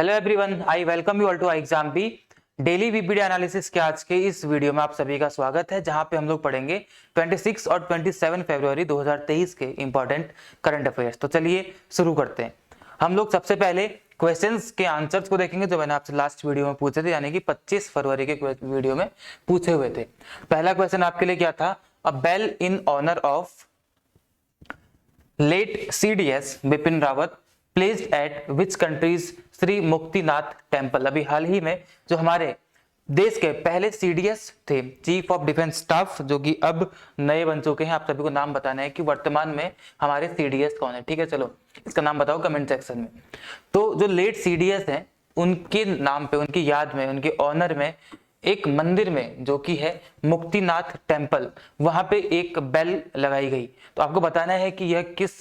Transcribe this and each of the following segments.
Hello everyone, I welcome you all to Exam Bee daily VPD analysis के आज के इस वीडियो में आप सभी का स्वागत है, जहां पे हम लोग पढ़ेंगे 26 और 27 फरवरी 2023 के इंपॉर्टेंट करंट अफेयर्स। तो चलिए शुरू करते हैं। हम लोग सबसे पहले क्वेश्चंस के आंसर्स को देखेंगे जो मैंने आपसे लास्ट वीडियो में पूछे थे, यानी कि 25 फरवरी के वीडियो में पूछे हुए थे। पहला क्वेश्चन आपके लिए क्या था? A bell in honour of late CDS Bipin Rawat placed at which countries Shri Muktinath temple. अभी हाल ही में जो हमारे देश के पहले CDS थे, चीफ ऑफ डिफेंस स्टाफ, जो कि अब नए बन चुके हैं। आप सभी को नाम बताना है कि वर्तमान में हमारे CDS कौन है। ठीक है, चलो इसका नाम बताओ कमेंट सेक्शन में। तो जो लेट CDS हैं उनके नाम पे, उनकी याद में, उनके ऑनर में एक मंदिर में जो कि है मुक्तिनाथ टेम्पल, वहां पे एक बेल लगाई गई। तो आपको बताना है कि यह किस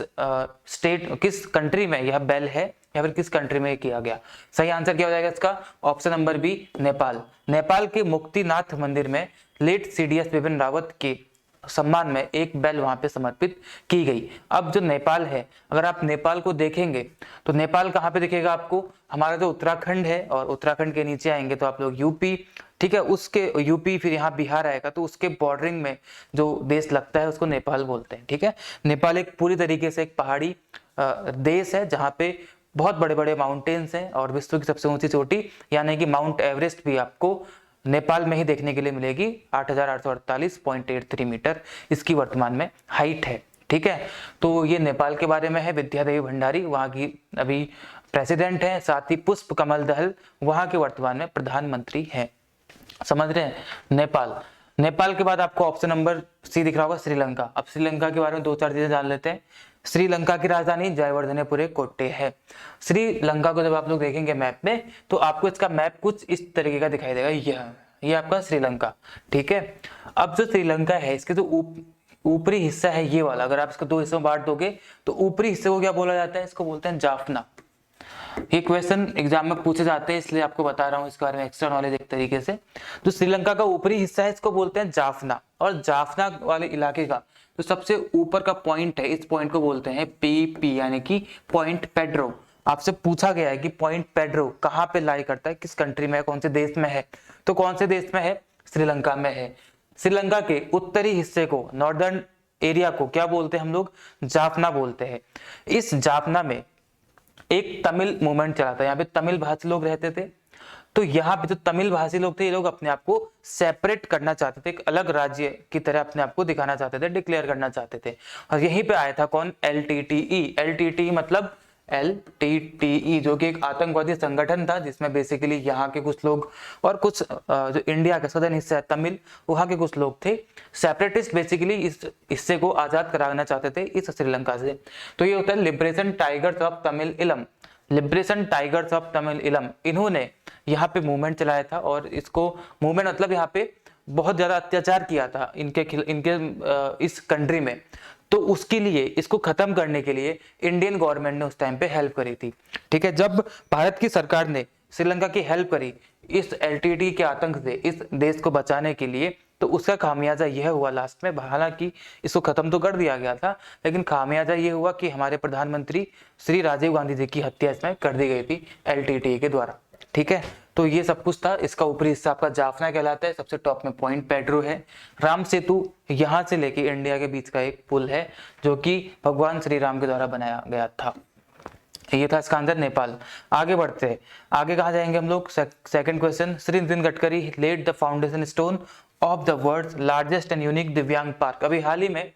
स्टेट, किस कंट्री में यह बेल है या फिर किस कंट्री में किया गया। सही आंसर क्या हो जाएगा इसका? Option number B, Nepal. Nepal के मुक्तिनाथ मंदिर में लेट CDS बिपिन रावत के सम्मान में एक बेल वहां पे समर्पित की गई। अब जो नेपाल है, अगर आप नेपाल को देखेंगे तो नेपाल कहाँ पे दिखेगा आपको? हमारा जो उत्तराखंड है, और उत्तराखंड के नीचे आएंगे तो आप लोग यूपी, ठीक है, उसके यूपी, फिर यहाँ बिहार आएगा, तो उसके बॉर्डरिंग में जो देश लगता है उसको नेपाल बोलते हैं। ठीक है, नेपाल एक पूरी तरीके से एक पहाड़ी देश है जहाँ पे बहुत बड़े बड़े माउंटेन्स हैं, और विश्व की सबसे ऊंची चोटी यानी कि माउंट एवरेस्ट भी आपको नेपाल में ही देखने के लिए मिलेगी। 8,848.83 मीटर इसकी वर्तमान में हाइट है। ठीक है, तो ये नेपाल के बारे में है। विद्यादेवी भंडारी वहां की अभी प्रेसिडेंट है, साथ ही पुष्प कमल दहल वहां के वर्तमान में प्रधानमंत्री हैं। समझ रहे हैं? नेपाल। नेपाल के बाद आपको ऑप्शन नंबर सी दिख रहा होगा, श्रीलंका। अब श्रीलंका के बारे में दो चार चीजें जान लेते हैं। श्रीलंका की राजधानी जयवर्धनेपुरे कोट्टे है। श्रीलंका को जब आप लोग देखेंगे मैप में, तो आपको इसका मैप कुछ इस तरीके का दिखाई देगा। ये आपका श्रीलंका। ठीक है, अब जो श्रीलंका है, इसके जो ऊपरी हिस्सा है ये वाला, अगर आप इसको दो हिस्सों में बांट दोगे तो ऊपरी हिस्से को क्या बोला जाता है? इसको बोलते हैं जाफना। ये क्वेश्चन एग्जाम में पूछे जाते हैं, इसलिए आपको बता रहा हूँ इसके बारे में एक्स्ट्रा नॉलेज एक तरीके से। जो श्रीलंका का ऊपरी हिस्सा है इसको बोलते हैं जाफना, और जाफना वाले इलाके का जो सबसे ऊपर का पॉइंट है, इस पॉइंट को बोलते हैं PP, यानी कि पॉइंट पेड्रो। आपसे पूछा गया है कि पॉइंट पेड्रो कहाँ पे लाई करता है, किस कंट्री में है, कौन से देश में है? तो कौन से देश में है? श्रीलंका में है। श्रीलंका के उत्तरी हिस्से को, नॉर्दर्न एरिया को क्या बोलते हैं हम लोग? जाफना बोलते हैं। इस जाफना में एक तमिल मूवमेंट चला था, यहाँ पे तमिल भाषी लोग रहते थे। तो यहाँ पे जो तमिल भाषी लोग थे, ये लोग अपने आप को सेपरेट करना चाहते थे, एक अलग राज्य की तरह अपने आप को दिखाना चाहते थे, डिक्लेयर करना चाहते थे। और यहीं पे आया था कौन? LTTE। LTTE मतलब LTTE, जो कि एक आतंकवादी संगठन था, जिसमें बेसिकली यहाँ के कुछ लोग और कुछ जो इंडिया का सदर्न हिस्सा है तमिल, वहाँ के कुछ लोग थे सेपरेटिस्ट, बेसिकली इस हिस्से को आजाद कराना चाहते थे इस श्रीलंका से। तो ये होता है लिबरेशन टाइगर्स ऑफ तमिल इलम। लिबरेशन टाइगर्स ऑफ तमिल इलम, इन्होंने यहाँ पे मूवमेंट चलाया था, और इसको मूवमेंट मतलब यहाँ पे बहुत ज्यादा अत्याचार किया था इनके इस कंट्री में। तो उसके लिए, इसको खत्म करने के लिए इंडियन गवर्नमेंट ने उस टाइम पे हेल्प करी थी। ठीक है, जब भारत की सरकार ने श्रीलंका की हेल्प करी इस LTTE के आतंक से इस देश को बचाने के लिए, तो उसका खामियाजा यह हुआ लास्ट में, हालांकि इसको खत्म तो कर दिया गया था, लेकिन खामियाजा ये हुआ कि हमारे प्रधानमंत्री श्री राजीव गांधी जी की हत्या इसमें कर दी गई थी LTTE के द्वारा। ठीक है, तो ये सब कुछ था। इसका ऊपरी हिस्सा आपका जाफना कहलाता है, सबसे टॉप में पॉइंट पेड्रो है। राम सेतु यहाँ से लेके इंडिया के बीच का एक पुल है, जो कि भगवान श्री राम के द्वारा बनाया गया था। ये था इसका आंसर, नेपाल। आगे बढ़ते हैं, आगे कहाँ जाएंगे हम लोग? Second question, Shri Nitin Gadkari laid the foundation stone of the world's largest and unique Divyang park. अभी हाल ही में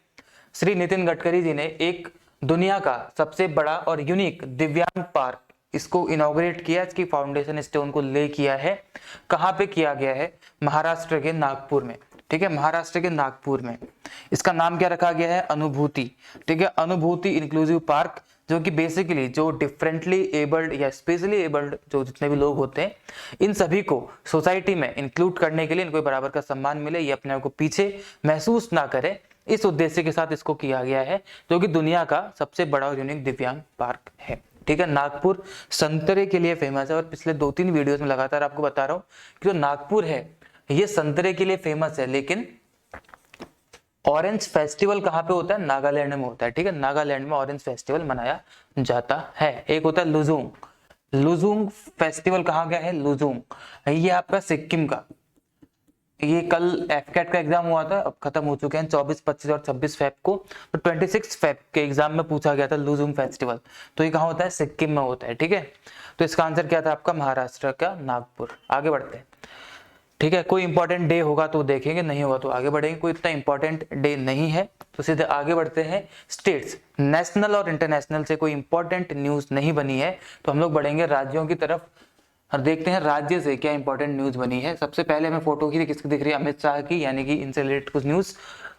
श्री नितिन गडकरी जी ने एक दुनिया का सबसे बड़ा और यूनिक दिव्यांग पार्क इसको इनॉग्रेट किया, इसकी फाउंडेशन स्टोन को ले किया है। कहाँ पे किया गया है? महाराष्ट्र के नागपुर में। ठीक है, महाराष्ट्र के नागपुर में। इसका नाम क्या रखा गया है? अनुभूति। ठीक है, अनुभूति इंक्लूसिव पार्क, जो कि बेसिकली जो डिफरेंटली एबल्ड या स्पेशली एबल्ड जो जितने भी लोग होते हैं, इन सभी को सोसाइटी में इंक्लूड करने के लिए, इनको बराबर का सम्मान मिले, ये अपने आप को पीछे महसूस ना करे, इस उद्देश्य के साथ इसको किया गया है, जो कि दुनिया का सबसे बड़ा और यूनिक दिव्यांग पार्क है। ठीक है, नागपुर संतरे के लिए फेमस है, और पिछले 2-3 वीडियोस में लगातार आपको बता रहा हूँ कि जो नागपुर है ये संतरे के लिए फेमस है, लेकिन ऑरेंज फेस्टिवल कहाँ पे होता है? नागालैंड में होता है। ठीक है, नागालैंड में ऑरेंज फेस्टिवल मनाया जाता है। एक होता है लुजुंग, लुजुंग फेस्टिवल कहाँ गया है? लुजुंग, ये आपका सिक्किम का। ये कल एफकेट का एग्जाम हुआ था, अब खत्म हो चुके हैं, 24, 25 और 26 फेब को। तो 26 फेब के एग्जाम में पूछा गया था लुजुंग फेस्टिवल, तो ये कहाँ होता है? सिक्किम में होता है। ठीक है, तो इसका आंसर क्या था आपका? महाराष्ट्र का नागपुर। आगे बढ़ते हैं। ठीक है, कोई इंपॉर्टेंट डे होगा तो देखेंगे, नहीं होगा तो आगे बढ़ेंगे। कोई इतना इंपॉर्टेंट डे नहीं है, तो सीधे आगे बढ़ते हैं। स्टेट्स, नेशनल और इंटरनेशनल से कोई इंपॉर्टेंट न्यूज नहीं बनी है, तो हम लोग बढ़ेंगे राज्यों की तरफ और देखते हैं राज्य से क्या इंपॉर्टेंट न्यूज बनी है। सबसे पहले हमें फोटो की किसकी दिख रही है? अमित शाह की, यानी कि इनसे रिलेटेड कुछ news.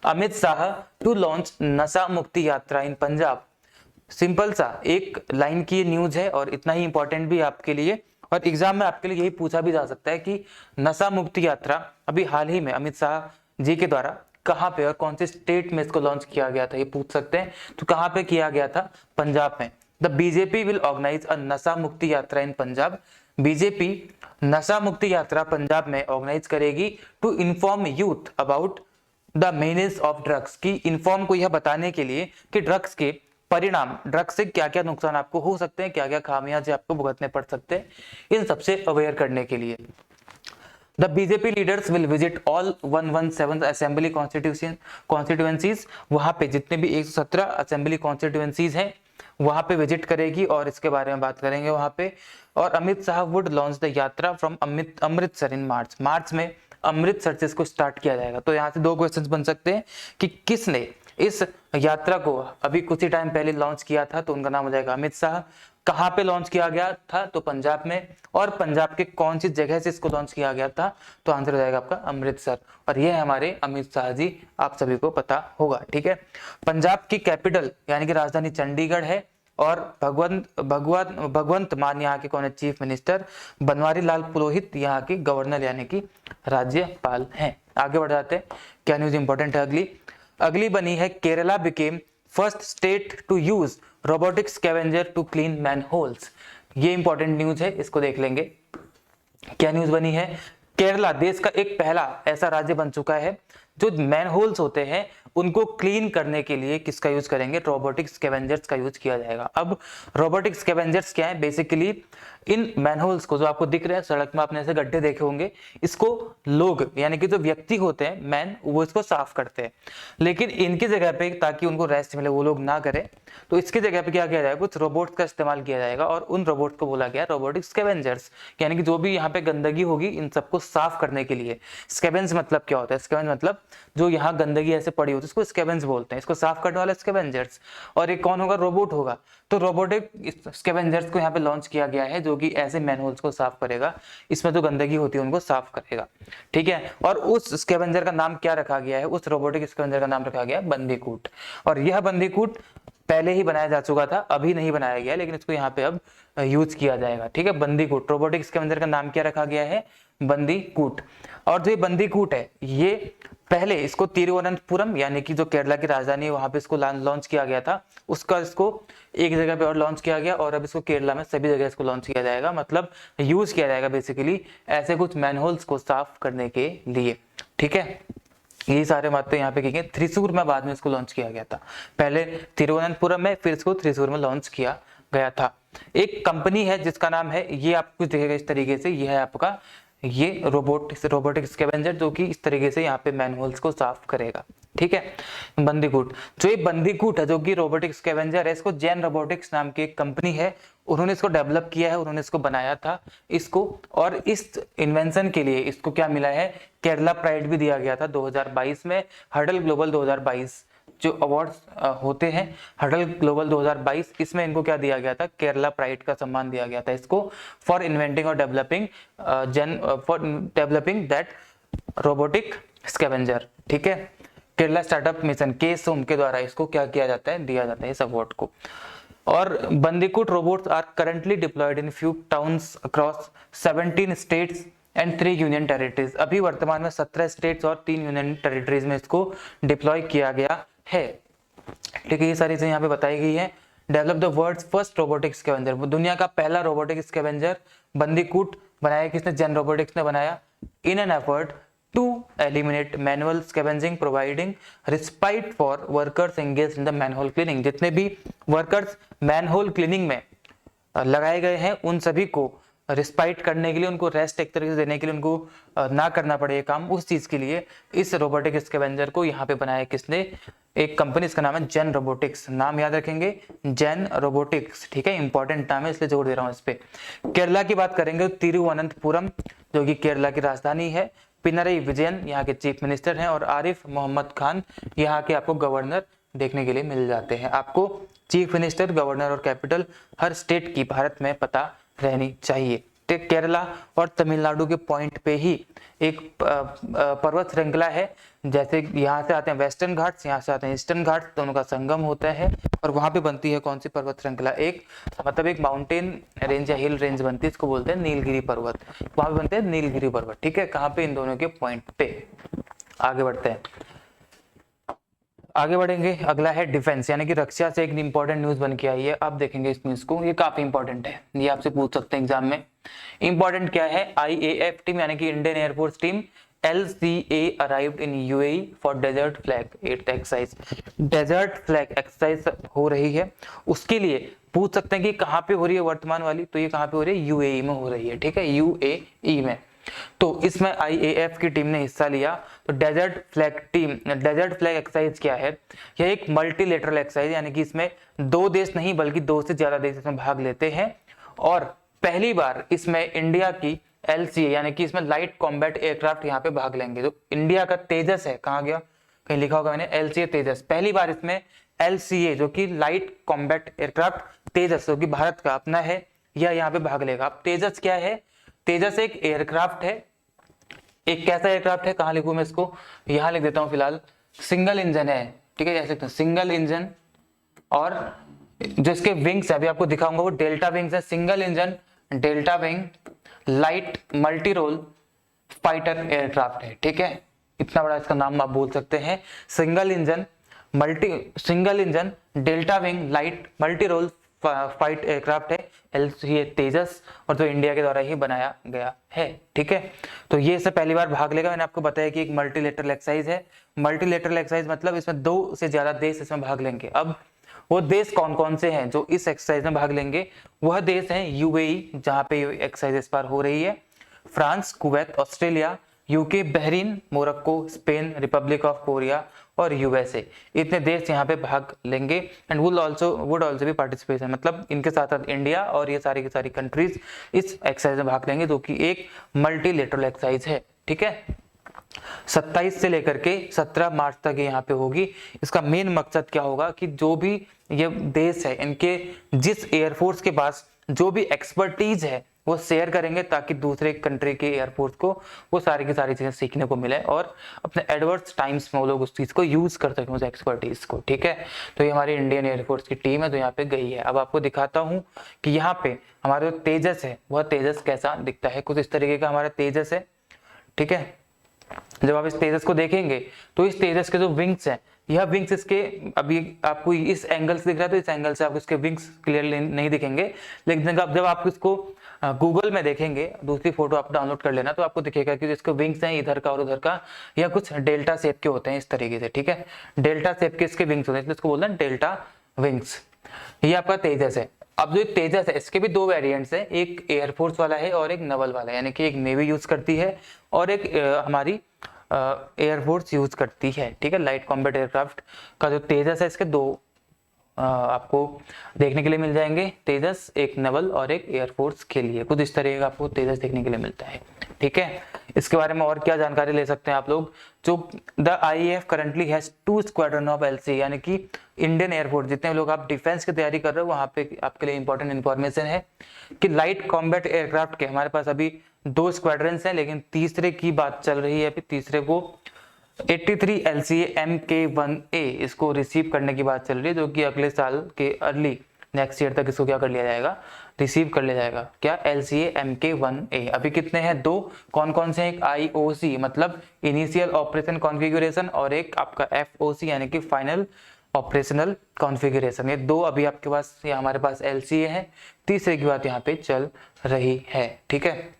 Amit Shah to launch Nasha Mukti यात्रा इन पंजाब। सिंपल सा एक लाइन की न्यूज है और इतना ही इंपॉर्टेंट भी आपके लिए, और एग्जाम में आपके लिए यही पूछा भी जा सकता है कि नशा मुक्ति यात्रा अभी हाल ही में अमित शाह जी के द्वारा कहां पे और कौन से स्टेट में इसको लॉन्च किया गया था, ये पूछ सकते हैं। तो कहां पे किया गया था? पंजाब में। द बीजेपी विल ऑर्गेनाइज अ नशा मुक्ति यात्रा इन पंजाब। बीजेपी नशा मुक्ति यात्रा पंजाब में ऑर्गेनाइज करेगी to inform youth about the menace of drugs, की इन्फॉर्म को यह बताने के लिए कि ड्रग्स के परिणाम, ड्रग्स से क्या क्या नुकसान आपको हो सकते हैं, क्या क्या खामियाजे आपको भुगतने पड़ सकते हैं, इन सबसे अवेयर करने के लिए। The BJP leaders will visit all 117 assembly constituencies, वहां पे जितने भी 117 असेंबली कॉन्स्टिट्यूएंसीज हैं वहां पे विजिट करेगी और इसके बारे में बात करेंगे वहां पे। और Amit Shah would launch the यात्रा फ्रॉम अमृतसर इन मार्च, मार्च में अमृतसर से इसको स्टार्ट किया जाएगा। तो यहाँ से दो क्वेश्चंस बन सकते हैं कि किसने इस यात्रा को अभी कुछ ही टाइम पहले लॉन्च किया था, तो उनका नाम हो जाएगा अमित शाह। कहां पे लॉन्च किया गया था? तो पंजाब में। और पंजाब के कौन सी जगह से इसको लॉन्च किया गया था? तो आंसर हो जाएगा आपका अमृतसर। और ये हमारे अमित शाह जी, आप सभी को पता होगा। ठीक है, पंजाब की कैपिटल यानी कि राजधानी चंडीगढ़ है और भगवंत मान यहाँ के कौन है? Chief minister. बनवारी लाल पुरोहित यहाँ के गवर्नर यानी कि राज्यपाल हैं। आगे बढ़ जाते हैं, क्या न्यूज इंपॉर्टेंट है अगली? अगली बनी है Kerala became first state to use robotic scavenger to clean manholes. ये इंपॉर्टेंट न्यूज है, इसको देख लेंगे। क्या न्यूज बनी है? केरला देश का एक पहला ऐसा राज्य बन चुका है जो मैनहोल्स होते हैं उनको क्लीन करने के लिए किसका यूज करेंगे? रोबोटिक स्कैवेंजर्स का यूज किया जाएगा। अब रोबोटिक स्कैवेंजर्स क्या है? बेसिकली इन मैनहोल्स को जो आपको दिख रहे हैं सड़क में, आपने ऐसे गड्ढे देखे होंगे, इसको लोग यानी कि जो व्यक्ति होते हैं मैन, वो इसको साफ करते हैं। लेकिन इनकी जगह पे ताकि उनको रेस्ट मिले, वो लोग ना करें, तो इसकी जगह पे क्या किया जाएगा? कुछ रोबोट्स का इस्तेमाल किया जाएगा और उन रोबोट्स को बोला गया रोबोटिक स्कैवेंजर्स, यानी कि जो भी यहाँ पे गंदगी होगी इन सबको साफ करने के लिए। स्कैवेंज मतलब क्या होता है? स्कैवेंज मतलब जो यहाँ गंदगी ऐसे पड़ी होती है इसको स्कैवेंज बोलते हैं, इसको साफ करने वाला स्कैवेंजर्स। और एक कौन होगा? रोबोट होगा। तो रोबोटिक स्कैवेंजर्स को यहाँ पे लॉन्च किया गया है जो कि ऐसे मैनहोल्स को साफ करेगा, इसमें जो गंदगी होती है उनको साफ करेगा। ठीक है, और उस स्कैवेंजर का नाम क्या रखा गया है? उस रोबोटिक स्कैवेंजर का नाम रखा गया है बंदीकूट। और यह बंदीकूट पहले ही बनाया जा चुका था, अभी नहीं बनाया गया, लेकिन इसको यहाँ पे अब यूज किया जाएगा। ठीक है, बंदीकूट, रोबोटिक स्कैवेंजर का नाम क्या रखा गया है? बंदीकूट। और जो ये बंदीकूट है, ये पहले इसको तिरुवनंतपुरम यानी कि जो केरला की राजधानी है वहां पे इसको लॉन्च किया गया था, उसका इसको एक जगह पे और लॉन्च किया गया, और अब इसको केरला में सभी जगह इसको लॉन्च किया जाएगा, मतलब यूज किया जाएगा बेसिकली ऐसे कुछ मैनहोल्स को साफ करने के लिए। ठीक है, ये सारे बातें यहाँ पे की गई। त्रिशूर में बाद में इसको लॉन्च किया गया था, पहले तिरुवनंतपुरम में, फिर इसको त्रिशूर में लॉन्च किया गया था। एक कंपनी है जिसका नाम है, ये आपको दिखेगा इस तरीके से, ये है आपका ये रोबोटिक स्कैवेंजर जो कि इस तरीके से यहाँ पे मैनहोल्स को साफ करेगा। ठीक है, बंदीकूट, जो ये बंदीकूट है जो कि रोबोटिक स्कैवेंजर है, इसको जैन रोबोटिक्स नाम की एक कंपनी है, उन्होंने इसको डेवलप किया है, उन्होंने इसको बनाया था इसको, और इस इन्वेंशन के लिए इसको क्या मिला है? केरला प्राइड भी दिया गया था 2022 में। हडल ग्लोबल 2022 जो अवार्ड्स होते हैं, हडल ग्लोबल 2022, इसमें इनको क्या दिया गया था? केरला प्राइड का सम्मान दिया गया था इसको, फॉर इन्वेंटिंग और developing for developing that robotic scavenger. ठीक है, केरला स्टार्टअप मिशन के के द्वारा इसको क्या किया जाता है? दिया जाता है इस अवार्ड को। और Bandicoot robots are currently deployed in few towns across 17 states and 3 union territories. अभी वर्तमान में 17 स्टेट्स और 3 यूनियन टेरिटरीज में इसको डिप्लॉय किया गया है। ठीक है, ये सारी चीजें यहाँ पे बताई गई है। Develop the world's first robotic scavenger, दुनिया का पहला रोबोटिक स्कैवेंजर बंदीकूट बनाया किसने? जैन रोबोटिक्स ने बनाया। In an effort to eliminate manual scavenging providing respite for workers engaged in the manhole cleaning. जितने भी वर्कर्स मैनहोल क्लीनिंग में लगाए गए हैं उन सभी को रिस्पाइट करने के लिए, उनको रेस्ट एक तरीके से देने के लिए, उनको ना करना पड़े ये काम, उस चीज के लिए इस रोबोटिक स्कैवेंजर को यहाँ पे बनाया किसने, एक कंपनी, इसका नाम है जेन रोबोटिक्स। नाम याद रखेंगे, जेन रोबोटिक्स, ठीक है, इंपॉर्टेंट नाम है इसलिए जोड़ दे रहा हूँ इस पे। केरला की बात करेंगे तो तिरुवनंतपुरम जो कि केरला की राजधानी है, पिनरई विजयन यहाँ के चीफ मिनिस्टर हैं, और आरिफ मोहम्मद खान यहाँ के आपको गवर्नर देखने के लिए मिल जाते हैं। आपको चीफ मिनिस्टर, गवर्नर और कैपिटल हर स्टेट की भारत में पता रहनी चाहिए। केरला और तमिलनाडु के पॉइंट पे ही एक पर्वत श्रृंखला है, जैसे यहाँ से आते हैं वेस्टर्न घाट्स, यहाँ से आते हैं ईस्टर्न घाट्स, दोनों का संगम होता है और वहां पे बनती है कौन सी पर्वत श्रृंखला, एक मतलब एक माउंटेन रेंज या हिल रेंज बनती है, इसको बोलते हैं नीलगिरी पर्वत, वहां पे बनते हैं नीलगिरी पर्वत, ठीक है, कहाँ पे, इन दोनों के पॉइंट पे। आगे बढ़ते हैं, आगे बढ़ेंगे, अगला है डिफेंस, यानी कि रक्षा से एक इंपॉर्टेंट न्यूज बन के आई है। अब देखेंगे इस न्यूज को, ये काफी इंपॉर्टेंट है, ये आपसे पूछ सकते हैं एग्जाम में। इंपॉर्टेंट क्या है, IAF टीम यानी कि Indian Air Force team LCA arrived in UAE for Desert Flag 8th exercise. Desert Flag exercise हो रही है, उसके लिए पूछ सकते हैं कि कहाँ पे हो रही है वर्तमान वाली, तो ये कहाँ पे हो रही है, UAE में हो रही है, ठीक है, UAE में। तो इसमें IAF की टीम ने हिस्सा लिया। तो Desert Flag team, Desert Flag exercise क्या है, यह एक मल्टीलेटरल एक्सरसाइज, यानी कि इसमें 2 देश नहीं बल्कि 2 से ज्यादा देश इसमें भाग लेते हैं, और पहली बार इसमें इंडिया की LCA यानी कि इसमें लाइट कॉम्बैट एयरक्राफ्ट यहाँ पे भाग लेंगे। जो इंडिया का तेजस है, कहाँ गया, कहीं लिखा होगा मैंने, LCA तेजस, पहली बार इसमें LCA जो कि लाइट कॉम्बैट एयरक्राफ्ट तेजस जो कि भारत का अपना है, यह यहाँ पे भाग लेगा। अब तेजस क्या है, तेजस एक एयरक्राफ्ट है, एक कैसा एयरक्राफ्ट है, कहाँ लिखूं मैं इसको, यहां लिख देता हूं फिलहाल, सिंगल इंजन है, ठीक है, जैसे सिंगल इंजन, और जो इसके विंग्स है अभी आपको दिखाऊंगा वो डेल्टा विंग्स है, single engine delta wing light multi role fighter aircraft है, ठीक है, इतना बड़ा इसका नाम आप बोल सकते हैं, single engine delta wing light multi role fight aircraft है LCA तेजस, और जो इंडिया के द्वारा ही बनाया गया है, ठीक है। तो ये इससे पहली बार भाग लेगा। मैंने आपको बताया कि एक मल्टीलेटरल एक्सरसाइज है, मल्टीलेटरल एक्सरसाइज मतलब इसमें 2 से ज्यादा देश इसमें भाग लेंगे। अब वो देश कौन कौन से हैं जो इस एक्सरसाइज में भाग लेंगे, वह देश है UAE जहां पे एक्सरसाइज इस बार हो रही है, France, Kuwait, Australia, UK, Bahrain, Morocco, Spain, Republic of Korea और USA, इतने देश यहाँ पे भाग लेंगे। एंड वुड ऑल्सो भी पार्टिसिपेशन, मतलब इनके साथ साथ इंडिया और ये सारी की सारी कंट्रीज इस एक्सरसाइज में भाग लेंगे, जो कि एक मल्टीलेटरल एक्सरसाइज है, ठीक है। 27 से लेकर के 17 मार्च तक यहाँ पे होगी। इसका मेन मकसद क्या होगा कि जो भी ये देश है, इनके जिस एयरफोर्स के पास जो भी एक्सपर्टीज है वो शेयर करेंगे, ताकि दूसरे कंट्री के एयरफोर्स को वो सारी की सारी चीजें सीखने को मिले और अपने एडवर्स टाइम्स में वो लोग उस चीज को यूज कर सकें, उस एक्सपर्टीज को, ठीक है। तो ये हमारी इंडियन एयरफोर्स की टीम है जो यहाँ पे गई है। अब आपको दिखाता हूँ कि यहाँ पे हमारा जो तेजस है वह तेजस कैसा दिखता है, कुछ इस तरीके का हमारा तेजस है, ठीक है। जब आप इस तेजस को देखेंगे तो इस तेजस के जो विंग्स हैं, यह विंग्स इसके अभी आपको इस एंगल से दिख रहा है, तो इस एंगल से आपको इसके विंग्स क्लियरली नहीं दिखेंगे, लेकिन जब आप इसको गूगल में देखेंगे, दूसरी फोटो आप डाउनलोड कर लेना, तो आपको दिखेगा कि इसके विंग्स हैं इधर का और उधर का, या कुछ डेल्टा शेप के होते हैं इस तरीके से, ठीक है, डेल्टा शेप के इसके विंग्स होते हैं, इसको बोलते हैं डेल्टा विंग्स। ये आपका तेजस है। अब जो तेजस है इसके भी 2 वेरिएंट्स हैं, एक एयरफोर्स वाला है और एक नवल वाला है, यानी कि एक नेवी यूज करती है और एक हमारी एयरफोर्स यूज करती है, ठीक है। लाइट कॉम्बैट एयरक्राफ्ट का जो तेजस है इसके 2 आपको देखने के लिए मिल जाएंगे, तेजस एक नवल और एक एयरफोर्स के लिए, कुछ इस तरह का आपको तेजस देखने के लिए मिलता है, ठीक है। इसके बारे में और क्या जानकारी ले सकते हैं आप लोग, जो the IAF currently has 2 squadron of LCA, यानी कि इंडियन एयरफोर्स, जितने लोग आप डिफेंस की तैयारी कर रहे हो वहां पे आपके लिए इंपॉर्टेंट इंफॉर्मेशन है कि लाइट कॉम्बैट एयरक्राफ्ट के हमारे पास अभी 2 स्क्वाड्रन है, लेकिन तीसरे की बात चल रही है, अभी तीसरे को 83 LCA Mk1A इसको रिसीव करने की बात चल रही है, जो कि अगले साल के अर्ली नेक्स्ट ईयर तक इसको क्या कर लिया जाएगा, रिसीव कर लिया जाएगा। क्या LCA Mk1A। अभी कितने हैं, 2, कौन कौन से हैं, एक IOC मतलब इनिशियल ऑपरेशन कॉन्फ़िगरेशन, और एक आपका FOC यानी कि फाइनल ऑपरेशनल कॉन्फ़िगरेशन। ये 2 अभी आपके पास, या हमारे पास LCA है, तीसरे की बात यहाँ पे चल रही है, ठीक है।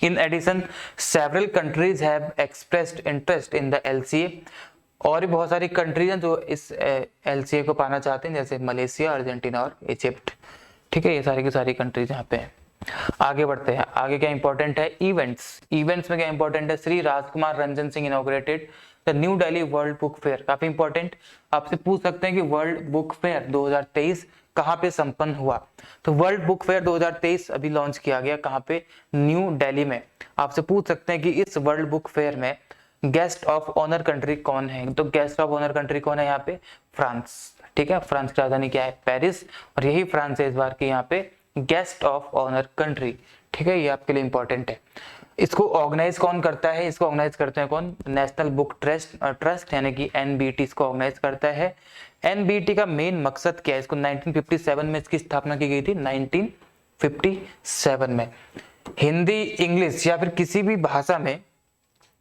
In addition, several countries have expressed interest in the LCA, और भी बहुत सारी कंट्रीज हैं जो इस LCA को पाना चाहते हैं, जैसे मलेशिया, अर्जेंटीना और इजिप्ट, ठीक है, ये सारी की सारी कंट्रीज यहाँ पे हैं। आगे बढ़ते हैं, आगे क्या इंपॉर्टेंट है, इवेंट्स। इवेंट्स में क्या इंपॉर्टेंट है, Shri Rajkumar Ranjan Singh inaugurated the New Delhi world book fair. काफी इंपॉर्टेंट, आपसे पूछ सकते हैं कि वर्ल्ड बुक फेयर 2023 कहाँ पे संपन्न हुआ। तो वर्ल्ड बुक फेयर 2023 अभी लॉन्च किया गया, कहाँ पे, न्यू दिल्ली में। आपसे पूछ सकते हैं कि इस वर्ल्ड बुक फेयर में गेस्ट ऑफ ऑनर कंट्री कौन है। तो गेस्ट ऑफ ऑनर कंट्री कौन है यहाँ पे, फ्रांस। ठीक है, फ्रांस की राजधानी क्या है, पेरिस, और यही फ्रांस है इस बार की यहाँ पे गेस्ट ऑफ ऑनर कंट्री। ठीक है, ये आपके लिए इंपॉर्टेंट है। इसको ऑर्गेनाइज कौन करता है, इसको ऑर्गेनाइज करते हैं कौन, नेशनल बुक ट्रस्ट यानी कि एनबीटी इसको ऑर्गेनाइज करता है। एनबीटी का मेन मकसद क्या है, इसको 1957 में इसकी स्थापना की गई थी, 1957 में। हिंदी, इंग्लिश या फिर किसी भी भाषा में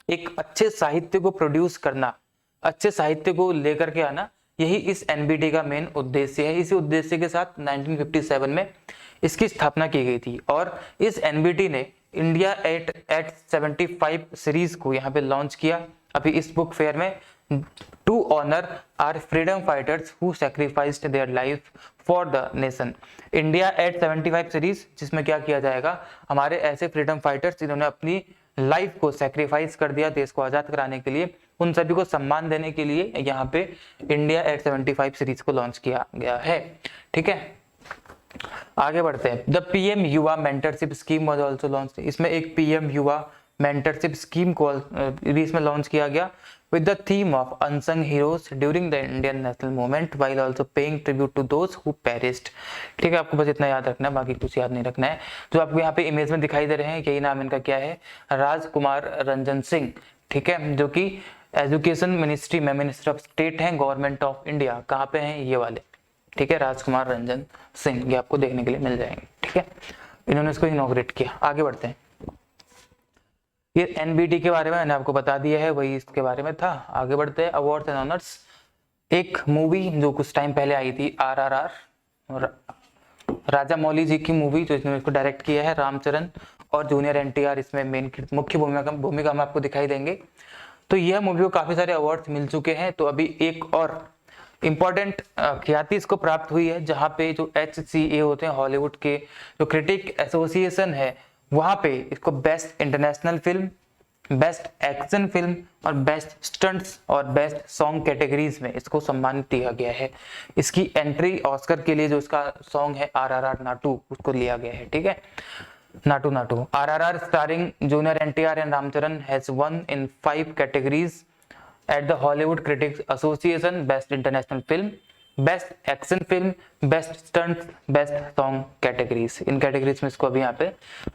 एक अच्छे साहित्य को प्रोड्यूस करना, अच्छे साहित्य को लेकर के आना, यही इस एनबीटी का मेन उद्देश्य है। इसी उद्देश्य के साथ 1957 में इसकी स्थापना की गई थी। और इस एनबीटी ने इंडिया एट 75 सीरीज को यहाँ पे लॉन्च किया अभी इस बुक फेयर में, to honour our freedom fighters who sacrificed their life for the nation. India at 75 series, जिसमें क्या किया जाएगा, हमारे ऐसे फ्रीडम फाइटर्स जिन्होंने अपनी लाइफ को सैक्रिफाइस कर दिया देश को आजाद कराने के लिए, उन सभी को सम्मान देने के लिए यहाँ पे इंडिया एट 75 सीरीज को लॉन्च किया गया है। ठीक है, आगे बढ़ते हैं। द पीएम युवा mentorship scheme was also launch. इसमें एक पीएम युवा मेंटरशिप स्कीम को इसमें लॉन्च किया गया with the theme of unsung heroes during the Indian national movement while also paying tribute to those who perished। ठीक है, आपको बस इतना याद रखना है, बाकी कुछ याद नहीं रखना है। जो आपको यहाँ पे इमेज में दिखाई दे रहे हैं, यही नाम इनका क्या है, राजकुमार रंजन सिंह। ठीक है, जो कि एजुकेशन मिनिस्ट्री में मिनिस्टर ऑफ स्टेट हैं, गवर्नमेंट ऑफ इंडिया। कहाँ पे हैं, ये वाले। ठीक है, राजकुमार रंजन सिंह, ये आपको देखने के लिए मिल जाएंगे। ठीक है, इन्होंने इसको इनॉग्रेट किया। आगे बढ़ते हैं, ये एनबीटी के बारे में मैंने आपको बता दिया है, वही इसके बारे में था। आगे बढ़ते हैं, अवार्ड्स एंड ऑनर्स। एक मूवी जो कुछ टाइम पहले आई थी, आरआरआर, राजा मौली जी की मूवी, जो इसने इसको डायरेक्ट किया है, रामचरण और जूनियर एनटीआर इसमें मेन मुख्य भूमिका में आपको दिखाई देंगे। तो यह मूवी को काफी सारे अवार्ड्स मिल चुके हैं। तो अभी एक और इंपॉर्टेंट ख्याति इसको प्राप्त हुई है, जहाँ पे जो HCA होते हैं, हॉलीवुड के जो क्रिटिक एसोसिएशन है, वहां पे इसको best international film, best action film और बेस्ट स्टंट्स और बेस्ट सॉन्ग कैटेगरीज में इसको सम्मानित किया गया है। इसकी एंट्री ऑस्कर के लिए जो इसका सॉन्ग है आरआरआर नाटू, उसको लिया गया है। ठीक है, Naatu Naatu. RRR starring junior NTR and Ram Charan has won in 5 categories at the Hollywood critics association, best international film, best action film, best stunts, best song categories. इन कैटेगरीज में इसको अभी यहाँ पे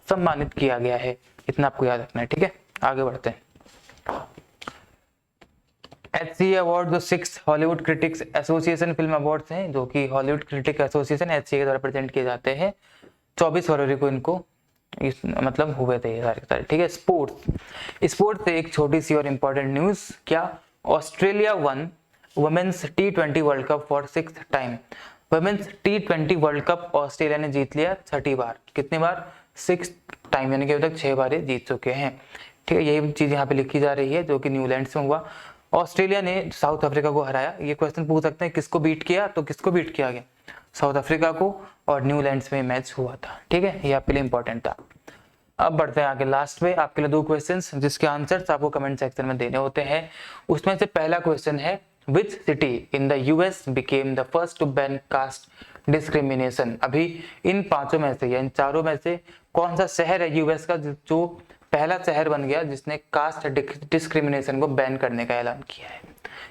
सम्मानित किया गया है, इतना आपको याद रखना है। ठीक है, आगे बढ़ते हैं। HCA अवार्ड जो 6 Hollywood critics association film awards हैं, जो कि हॉलीवुड क्रिटिक एसोसिएशन HCA के द्वारा प्रेजेंट किए जाते हैं। 24 फरवरी को इनको मतलब हुए थे ये सारे। ठीक है, स्पोर्ट्स से एक छोटी सी और इंपॉर्टेंट न्यूज, क्या, Australia won women's T20 world cup for 6th time. Women's T20 world cup Australia ने जीत लिया 6ठी बार। कितनी बार, 6th टाइम, यानी कि अभी तक 6 बार ये जीत चुके हैं। ठीक है, यही चीज यहाँ पे लिखी जा रही है, जो कि न्यूजीलैंड से हुआ। ऑस्ट्रेलिया ने साउथ अफ्रीका को हराया। ये क्वेश्चन पूछ सकते हैं किसको बीट किया, तो किसको बीट किया गया, साउथ अफ्रीका को, और न्यूजीलैंड में मैच हुआ था। ठीक है, ये आपके लिए इंपॉर्टेंट था। अब बढ़ते हैं आगे, लास्ट में आपके लिए 2 क्वेश्चंस जिसके आंसर्स आपको कमेंट सेक्शन में देने होते हैं। उसमें से पहला क्वेश्चन है, Which city in the US became the first to ban caste discrimination? अभी इन 5 में से या इन 4 में से कौन सा शहर है यूएस का जो पहला शहर बन गया जिसने कास्ट डिस्क्रिमिनेशन को बैन करने का ऐलान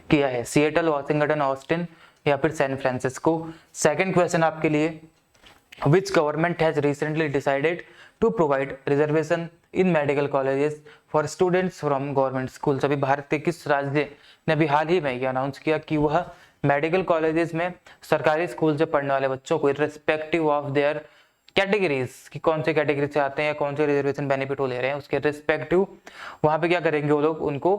किया है? सिएटल, वाशिंगटन, ऑस्टिन या फिर सैन फ्रांसिस्को। सेकंड क्वेश्चन आपके लिए, Which government has recently decided to provide reservation in medical colleges for students from government schools? अभी भारत के किस राज्य ने अभी हाल ही में ये अनाउंस किया कि वह मेडिकल कॉलेजेस में सरकारी स्कूल से पढ़ने वाले बच्चों को रिस्पेक्टिव ऑफ देयर कैटेगरीज, कि कौन से कैटेगरी से आते हैं या कौन से रिजर्वेशन बेनिफिट वो ले रहे हैं, उसके रिस्पेक्टिव वहां पे क्या करेंगे वो लोग, उनको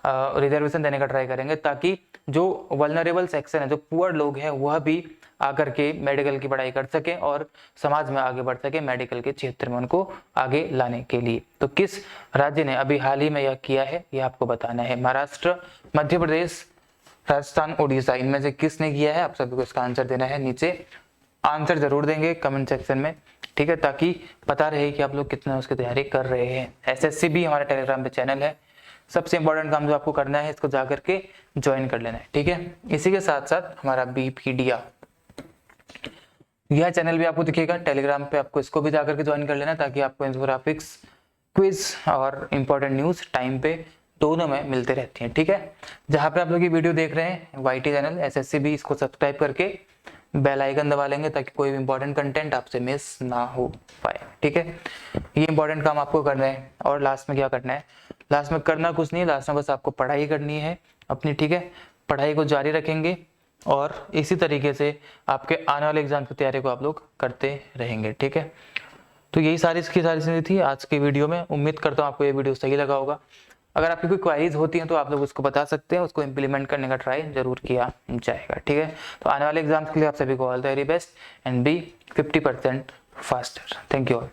रिजर्वेशन देने का ट्राई करेंगे, ताकि जो वल्नरेबल सेक्शन है, जो पुअर लोग हैं, वह भी आकर के मेडिकल की पढ़ाई कर सके और समाज में आगे बढ़ सके, मेडिकल के क्षेत्र में उनको आगे लाने के लिए। तो किस राज्य ने अभी हाल ही में यह किया है, यह आपको बताना है। महाराष्ट्र, मध्य प्रदेश, राजस्थान, उड़ीसा, इनमें से किसने किया है, आप सभी को इसका आंसर देना है नीचे आंसर जरूर देंगे कमेंट सेक्शन में, ठीक है, ताकि पता रहे कि आप लोग कितना उसकी तैयारी कर रहे हैं। एसएससी भी हमारे टेलीग्राम पे चैनल है। सबसे इंपॉर्टेंट काम जो आपको करना है, इसको जाकर के ज्वाइन कर लेना है, ठीक है। इसी के साथ साथ हमारा बीपीडिया, यह चैनल भी आपको दिखेगा टेलीग्राम पे, आपको इसको भी जाकर के ज्वाइन कर लेना है, ताकि आपको इन्फोग्राफिक्स, क्विज और इंपॉर्टेंट न्यूज टाइम पे दोनों में मिलते रहती हैं, ठीक है। जहाँ पे आप लोग ये वीडियो देख रहे हैं वाईटी चैनल एसएससी भी, इसको सब्सक्राइब करके बेल आइकन दबा लेंगे, ताकि कोई भी इंपॉर्टेंट कंटेंट आपसे मिस ना हो पाए, ठीक है। ये इंपॉर्टेंट काम आपको करना है। और लास्ट में क्या करना है, लास्ट में करना कुछ नहीं, लास्ट में बस आपको पढ़ाई करनी है अपनी, ठीक है। पढ़ाई को जारी रखेंगे और इसी तरीके से आपके आने वाले एग्जाम की तैयारी को आप लोग करते रहेंगे, ठीक है। तो यही सारी चीजें थी आज की वीडियो में। उम्मीद करता हूँ आपको ये वीडियो सही लगा होगा। अगर आपकी कोई क्वारीज होती हैं तो आप लोग उसको बता सकते हैं, उसको इम्प्लीमेंट करने का ट्राई जरूर किया जाएगा, ठीक है। तो आने वाले एग्जाम्स के लिए आप सभी को all the very best and be 50% faster. Thank you all.